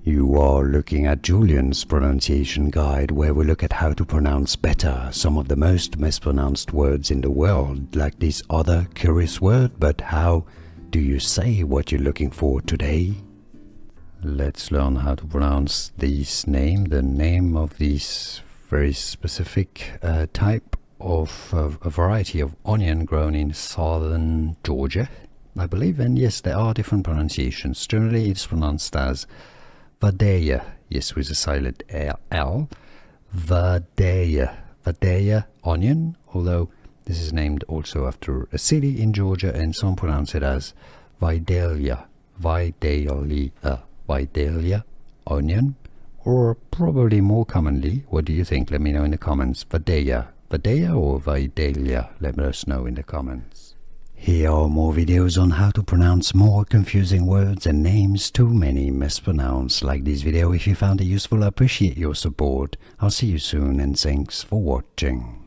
You are looking at Julian's pronunciation guide, where we look at how to pronounce better some of the most mispronounced words in the world, like this other curious word. But how do you say what you're looking for today? Let's learn how to pronounce this name, the name of this very specific type of a variety of onion grown in southern Georgia, I believe. And yes, there are different pronunciations. Generally, it's pronounced as Vidalia, yes, with a silent L. Vidalia onion, although this is named also after a city in Georgia, and some pronounce it as Vidalia onion, or probably more commonly, what do you think? Let me know in the comments. Vidalia or Vidalia? Let us know in the comments. Here are more videos on how to pronounce more confusing words and names too many mispronounced. Like this video if you found it useful. I appreciate your support. I'll see you soon, and thanks for watching.